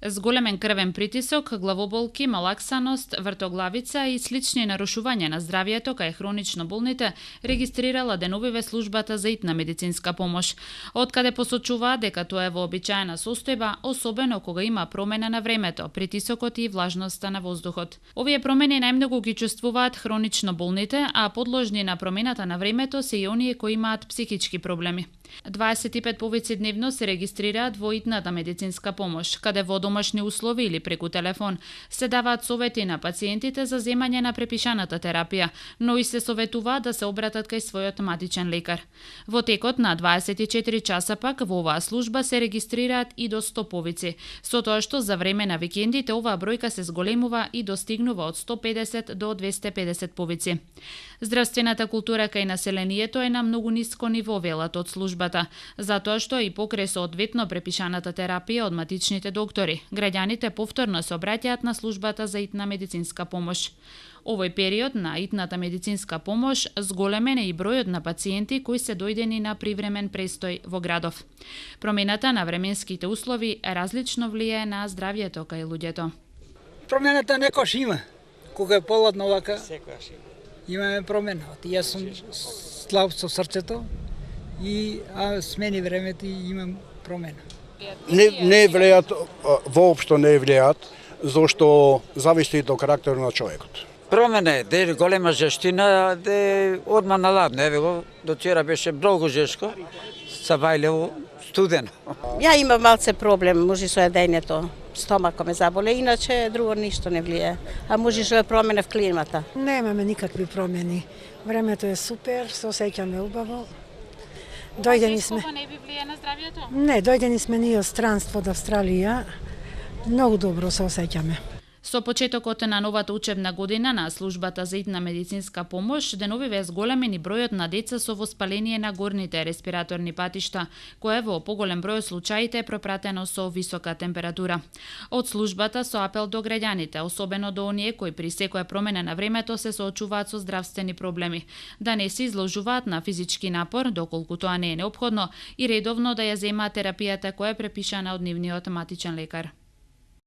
Зголемен крвен притисок, главоболки, малаксаност, вртоглавица и слични нарушувања на здравието кај хронично болните регистрирала деновиве службата за итна медицинска помош, откаде посочуваат дека тоа е вообичаена состојба, особено кога има промена на времето, притисокот и влажноста на воздухот. Овие промени најмногу ги чувствуваат хронично болните, а подложни на промената на времето се и оние кои имаат психички проблеми. 25 повици дневно се регистрираат во итната медицинска помош, каде во домашни услови или преку телефон се даваат совети на пациентите за земање на препишаната терапија, но и се советуваат да се обратат кај својот матичен лекар. Во текот на 24 часа пак во оваа служба се регистрираат и до 100 повици, со тоа што за време на викендите оваа бројка се зголемува и достигнува од 150 до 250 повици. Здравствената култура кај населението е на многу ниско ниво, велат од службата, затоа што и покрај соодветно препишаната терапија од матичните доктори, граѓаните повторно се обраќаат на службата за итна медицинска помош. Овој период на итната медицинска помош зголемен е и бројот на пациенти кои се дојдени на привремен престој во градов. Промената на временските услови различно влијае на здравјето кај луѓето. Промената некош има. Кога е поладно вака, имаме промена. Јас сум слаб со срцето и смени времето и имам промена. Не влијат, воопшто не влијат, зашто зависи до карактерот на човекот. Промена е, де голема жештина, де одма наладно. Еве го, до вчера беше многу жешко, са вајлево студено. Ја имам малце проблем, може со јадењето, стомако ме заболе, иначе друго ништо не влијае. А може што е промена в климата. Немаме никакви промени. Времето е супер, се осеќаме убаво. Дојдени сме. Не би влијае на здравјето? Не, дојдени сме ние од странство од Австралија. Многу добро се осеќаме. Со почетокот на новата учебна година на службата за итна медицинска помош, деновиве зголемен и бројот на деца со воспаление на горните респираторни патишта, кое во поголем број од случаите е пропратено со висока температура. Од службата со апел до граѓаните, особено до оние кои при секоја промена на времето се соочуваат со здравствени проблеми, да не се изложуваат на физички напор, доколку тоа не е неопходно, и редовно да ја земаат терапијата која е препишана од нивниот матичен лекар.